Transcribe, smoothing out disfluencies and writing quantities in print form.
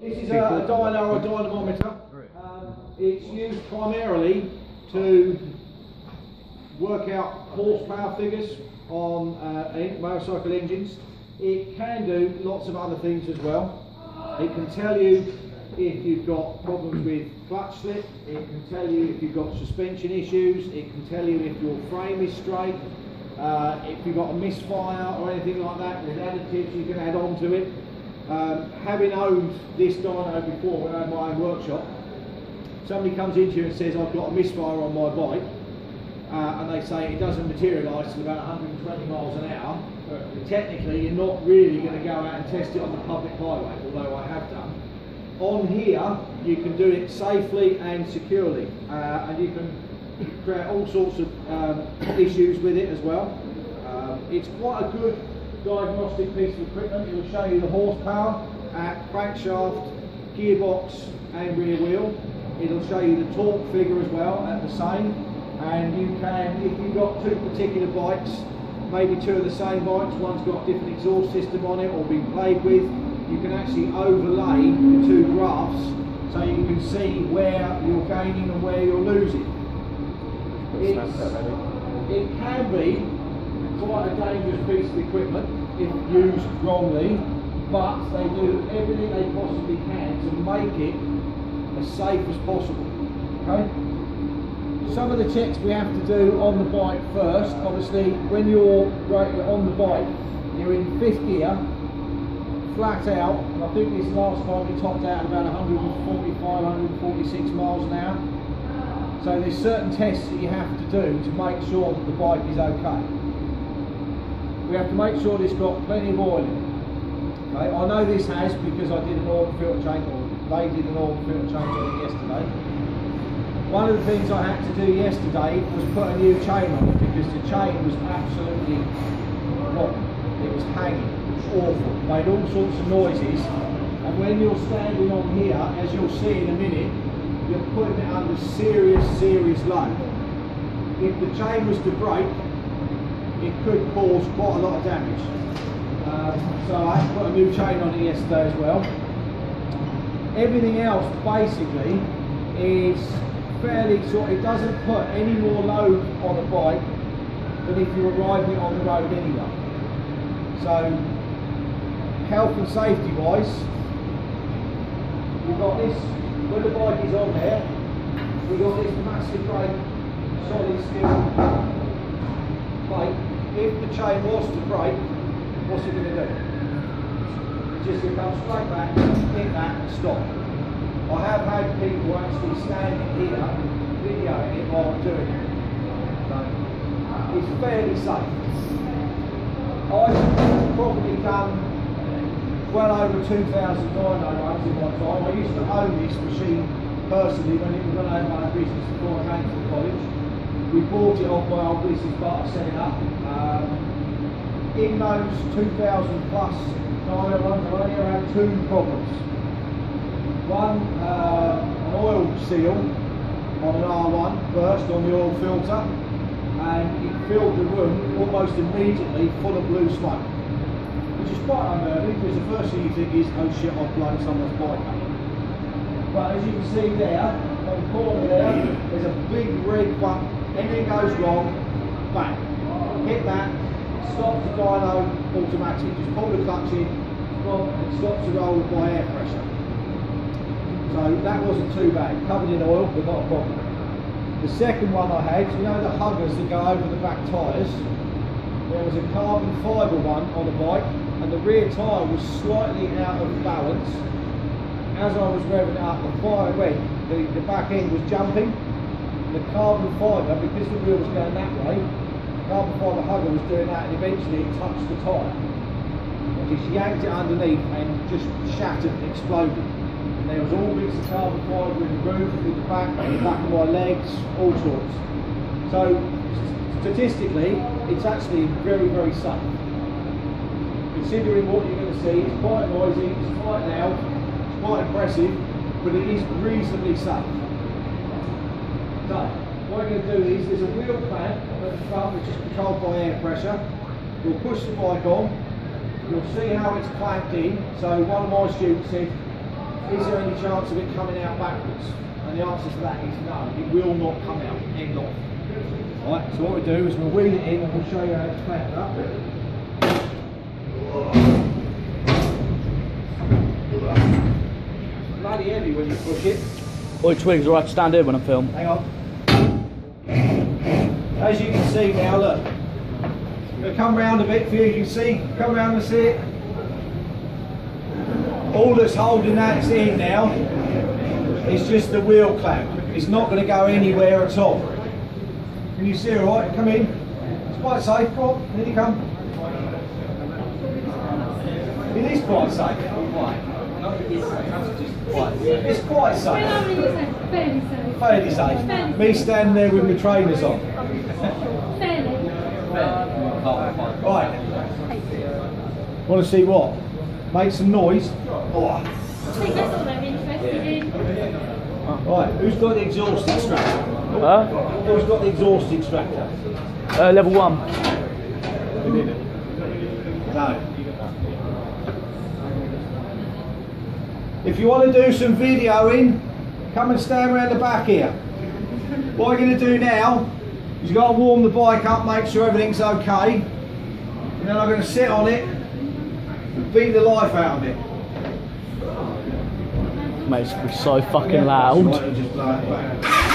This is a dyno or dynamometer. It's used primarily to work out horsepower figures on motorcycle engines. It can do lots of other things as well. It can tell you if you've got problems with clutch slip, it can tell you if you've got suspension issues, it can tell you if your frame is straight, if you've got a misfire or anything like that. There's additives you can add on to it. Having owned this dyno before when I had my own workshop, somebody comes into you and says, I've got a misfire on my bike, and they say it doesn't materialise till about 120 miles an hour. Technically, you're not really going to go out and test it on the public highway, although I have done. On here, you can do it safely and securely, and you can create all sorts of issues with it as well. It's quite a good diagnostic piece of equipment. It will show you the horsepower at crankshaft, gearbox and rear wheel. It'll show you the torque figure as well at the same, and you can, if you've got two particular bikes, maybe two of the same bikes, one's got a different exhaust system on it or been played with, you can actually overlay the two graphs so you can see where you're gaining and where you're losing. It can be quite a dangerous piece of equipment if used wrongly, but they do everything they possibly can to make it as safe as possible. Okay? Some of the checks we have to do on the bike first. Obviously, when you're on the bike, you're in fifth gear, flat out, and I think this last time we topped out about 145, 146 miles an hour. So there's certain tests that you have to do to make sure that the bike is okay. We have to make sure it's got plenty of oil in it. Okay? I know this has because I did an oil and filter change, or they did an oil and filter change on it yesterday. One of the things I had to do yesterday was put a new chain on it because the chain was absolutely rotten. It was hanging, it was awful, it made all sorts of noises, and when you're standing on here, as you'll see in a minute, you're putting it under serious load. If the chain was to break, it could cause quite a lot of damage. So I had to put a new chain on it yesterday as well. Everything else basically is fairly it doesn't put any more load on a bike than if you were riding it on the road anyway. So health and safety wise, we've got this, when the bike is on there, we've got this massive great solid steel plate. If the chain was to break, what's it going to do? It's just going to come straight back, hit that and stop. I have had people actually standing here videoing it while I'm doing it. So it's fairly safe. I've probably done well over 2,000 dyno runs in my time. I used to own this machine personally when I had my own business before I came to college. We bought it off my old business partner, set it up. In those 2,000 plus dyno runs, I only had two problems. One, an oil seal on an R1 burst on the oil filter, and it filled the room almost immediately full of blue smoke, which is quite unnerving because the first thing you think is, oh shit, I've blown someone's bike up. But as you can see there, on the corner there's a big red button. Anything goes wrong, bang, hit that, stops the dyno automatic. Just pull the clutch in, it stops the roll by air pressure. So that wasn't too bad, covered in oil, but not a problem. The second one I had, you know the huggers that go over the back tyres? There was a carbon fibre one on the bike, and the rear tyre was slightly out of balance. As I was revving it up, the back end was jumping. The carbon fibre, because the wheel was going that way, the carbon fibre hugger was doing that, and eventually it touched the tyre. And just yanked it underneath and just shattered and exploded. There was all bits of carbon fibre in the roof, in the back of my legs, all sorts. So statistically, it's actually very safe. Considering what you're going to see, it's quite noisy, it's quite loud, it's quite impressive, but it is reasonably safe. So what we're going to do is, there's a wheel clamp at the front which is controlled by air pressure. You'll push the bike on, you'll see how it's clamped in. So one of my students said, is there any chance of it coming out backwards? And the answer to that is no, it will not come out, end off. Alright, so what we do is we'll wheel it in and we'll show you how it's clamped up. Bloody heavy when you push it. Oi, Twigs, alright to stand here when I film. Hang on. As you can see now, look. I'm going to come round a bit for you, you can see. Come round and see it. All that's holding that in now is just the wheel clamp. It's not going to go anywhere at all. Can you see alright? Come in. It's quite safe. Go on, here you come. It is quite safe. It's quite safe. Fairly safe. Me standing there with my trainers on. Right. Want to see what? Make some noise. Oh. Right, who's got the exhaust extractor? Huh? Who's got the exhaust extractor? Level 1. No. If you want to do some videoing, come and stand around the back here. What we're going to do now is you've got to warm the bike up, make sure everything's okay. And then I'm going to sit on it and beat the life out of it. Mate, it's gonna be so fucking loud. Just blow it back.